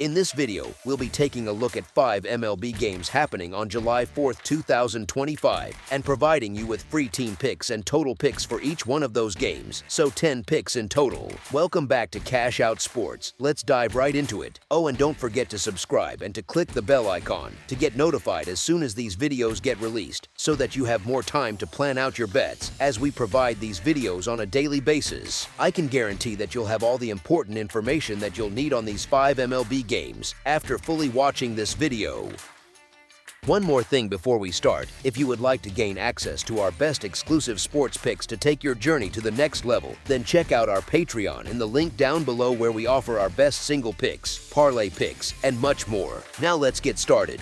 In this video, we'll be taking a look at 5 MLB games happening on July 4th, 2025, and providing you with free team picks and total picks for each one of those games, so 10 picks in total. Welcome back to Cash Out Sports. Let's dive right into it. Oh, and don't forget to subscribe and to click the bell icon to get notified as soon as these videos get released, so that you have more time to plan out your bets as we provide these videos on a daily basis. I can guarantee that you'll have all the important information that you'll need on these 5 MLB games after fully watching this video. One more thing before we start, if you would like to gain access to our best exclusive sports picks to take your journey to the next level, then check out our Patreon in the link down below where we offer our best single picks, parlay picks, and much more. Now let's get started.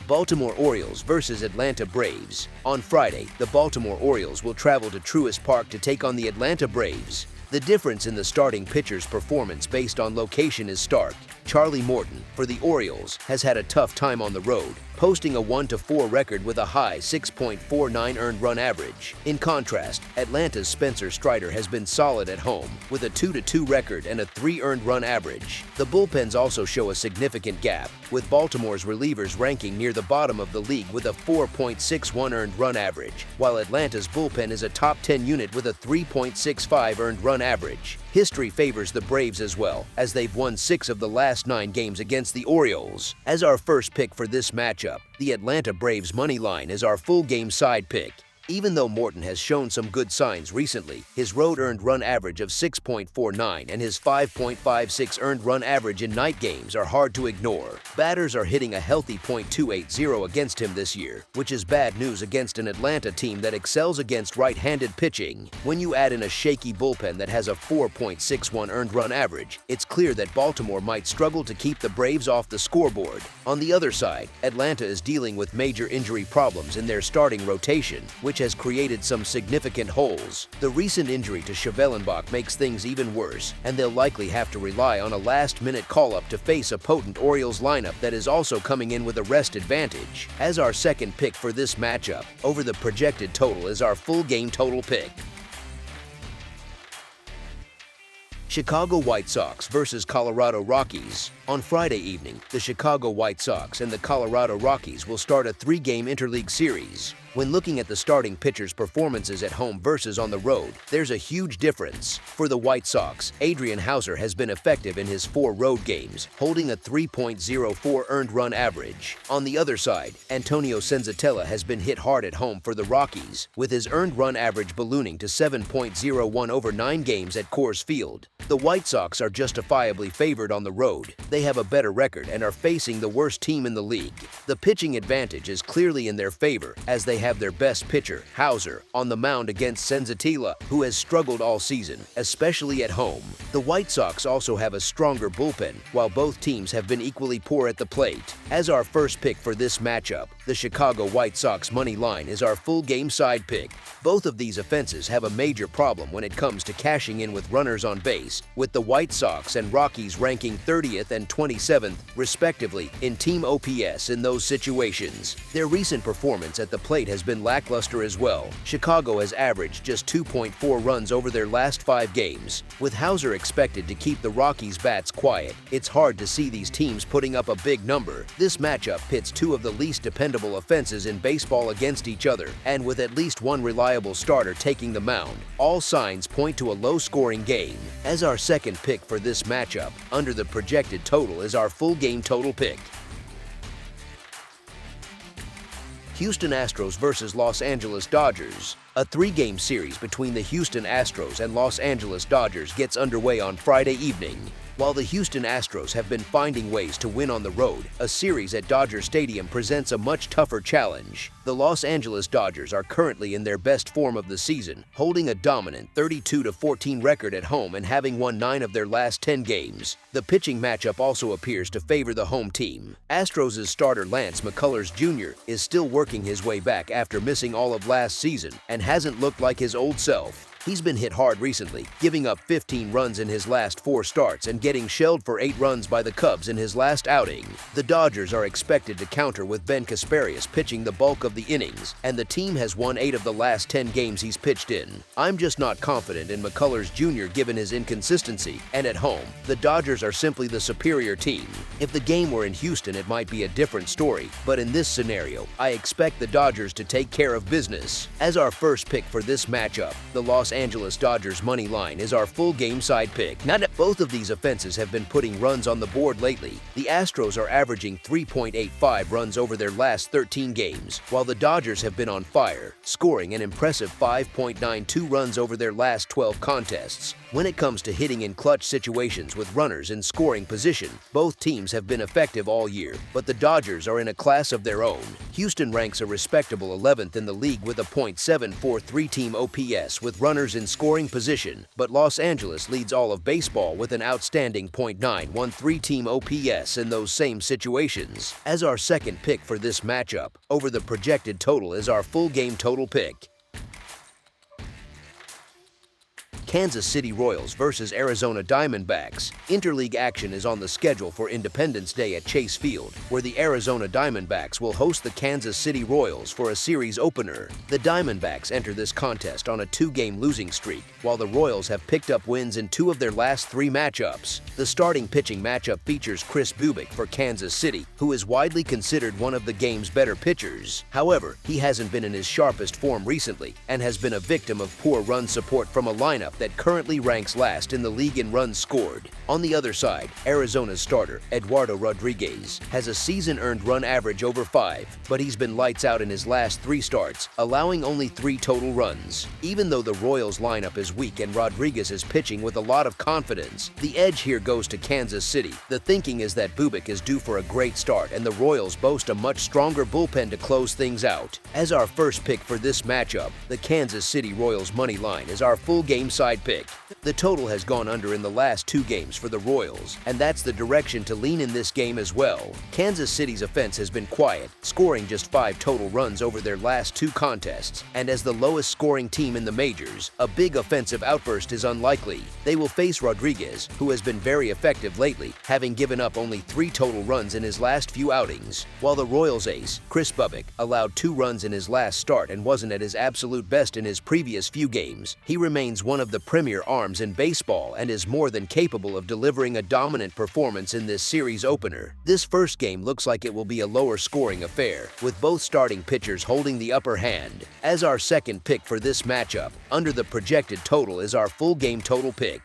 Baltimore Orioles versus Atlanta Braves. On Friday, the Baltimore Orioles will travel to Truist Park to take on the Atlanta Braves. The difference in the starting pitcher's performance based on location is stark. Charlie Morton, for the Orioles, has had a tough time on the road, posting a 1-4 record with a high 6.49 earned run average. In contrast, Atlanta's Spencer Strider has been solid at home, with a 2-2 record and a 3 earned run average. The bullpens also show a significant gap, with Baltimore's relievers ranking near the bottom of the league with a 4.61 earned run average, while Atlanta's bullpen is a top 10 unit with a 3.65 earned run average. History favors the Braves as well, as they've won 6 of the last 9 games against the Orioles. As our first pick for this matchup, the Atlanta Braves money line is our full game side pick. Even though Morton has shown some good signs recently, his road earned run average of 6.49 and his 5.56 earned run average in night games are hard to ignore. Batters are hitting a healthy .280 against him this year, which is bad news against an Atlanta team that excels against right-handed pitching. When you add in a shaky bullpen that has a 4.61 earned run average, it's clear that Baltimore might struggle to keep the Braves off the scoreboard. On the other side, Atlanta is dealing with major injury problems in their starting rotation, which has created some significant holes. The recent injury to Chevellenbach makes things even worse, and they'll likely have to rely on a last-minute call-up to face a potent Orioles lineup that is also coming in with a rest advantage. As our second pick for this matchup, over the projected total is our full game total pick. Chicago White Sox versus Colorado Rockies. On Friday evening, the Chicago White Sox and the Colorado Rockies will start a 3-game interleague series. When looking at the starting pitchers' performances at home versus on the road, there's a huge difference. For the White Sox, Adrian Houser has been effective in his 4 road games, holding a 3.04 earned run average. On the other side, Antonio Senzatella has been hit hard at home for the Rockies, with his earned run average ballooning to 7.01 over 9 games at Coors Field. The White Sox are justifiably favored on the road. They have a better record and are facing the worst team in the league. The pitching advantage is clearly in their favor, as they have their best pitcher, Houser, on the mound against Senzatella, who has struggled all season, especially at home. The White Sox also have a stronger bullpen, while both teams have been equally poor at the plate. As our first pick for this matchup, the Chicago White Sox money line is our full game side pick. Both of these offenses have a major problem when it comes to cashing in with runners on base, with the White Sox and Rockies ranking 30th and 27th, respectively, in team OPS in those situations. Their recent performance at the plate has been lackluster as well. Chicago has averaged just 2.4 runs over their last 5 games. With Houser expected to keep the Rockies' bats quiet, it's hard to see these teams putting up a big number. This matchup pits 2 of the least dependable offenses in baseball against each other, and with at least one reliable starter taking the mound, all signs point to a low-scoring game. As our second pick for this matchup, under the projected total is our full game total pick. Houston Astros versus Los Angeles Dodgers. A 3-game series between the Houston Astros and Los Angeles Dodgers gets underway on Friday evening. While the Houston Astros have been finding ways to win on the road, a series at Dodger Stadium presents a much tougher challenge. The Los Angeles Dodgers are currently in their best form of the season, holding a dominant 32-14 record at home and having won 9 of their last 10 games. The pitching matchup also appears to favor the home team. Astros' starter Lance McCullers Jr. is still working his way back after missing all of last season and hasn't looked like his old self. He's been hit hard recently, giving up 15 runs in his last 4 starts and getting shelled for 8 runs by the Cubs in his last outing. The Dodgers are expected to counter with Ben Kasparius pitching the bulk of the innings, and the team has won 8 of the last 10 games he's pitched in. I'm just not confident in McCullers Jr. given his inconsistency, and at home, the Dodgers are simply the superior team. If the game were in Houston, it might be a different story, but in this scenario, I expect the Dodgers to take care of business. As our first pick for this matchup, the Los Angeles Dodgers money line is our full game side pick. Both of these offenses have been putting runs on the board lately. The Astros are averaging 3.85 runs over their last 13 games, while the Dodgers have been on fire, scoring an impressive 5.92 runs over their last 12 contests. When it comes to hitting in clutch situations with runners in scoring position, both teams have been effective all year, but the Dodgers are in a class of their own. Houston ranks a respectable 11th in the league with a .743 team OPS with runners in scoring position, but Los Angeles leads all of baseball with an outstanding .913 team OPS in those same situations. As our second pick for this matchup, over the projected total is our full game total pick. Kansas City Royals versus Arizona Diamondbacks. Interleague action is on the schedule for Independence Day at Chase Field, where the Arizona Diamondbacks will host the Kansas City Royals for a series opener. The Diamondbacks enter this contest on a 2-game losing streak, while the Royals have picked up wins in 2 of their last 3 matchups. The starting pitching matchup features Kris Bubic for Kansas City, who is widely considered one of the game's better pitchers. However, he hasn't been in his sharpest form recently and has been a victim of poor run support from a lineup that currently ranks last in the league in runs scored. On the other side, Arizona's starter, Eduardo Rodriguez, has a season-earned run average over 5, but he's been lights out in his last 3 starts, allowing only 3 total runs. Even though the Royals lineup is weak and Rodriguez is pitching with a lot of confidence, the edge here goes to Kansas City. The thinking is that Bubic is due for a great start and the Royals boast a much stronger bullpen to close things out. As our first pick for this matchup, the Kansas City Royals money line is our full game side pick. The total has gone under in the last 2 games for the Royals, and that's the direction to lean in this game as well. Kansas City's offense has been quiet, scoring just 5 total runs over their last 2 contests, and as the lowest scoring team in the majors, a big offensive outburst is unlikely. They will face Rodriguez, who has been very effective lately, having given up only 3 total runs in his last few outings, while the Royals ace, Kris Bubic, allowed 2 runs in his last start and wasn't at his absolute best in his previous few games. He remains one of the premier arms in baseball and is more than capable of delivering a dominant performance in this series opener. This first game looks like it will be a lower scoring affair, with both starting pitchers holding the upper hand. As our second pick for this matchup, under the projected total is our full game total pick.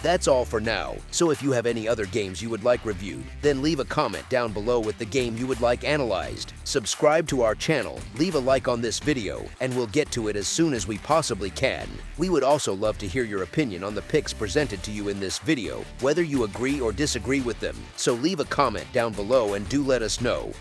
That's all for now, so if you have any other games you would like reviewed, then leave a comment down below with the game you would like analyzed. Subscribe to our channel, leave a like on this video, and we'll get to it as soon as we possibly can. We would also love to hear your opinion on the picks presented to you in this video, whether you agree or disagree with them, so leave a comment down below and do let us know.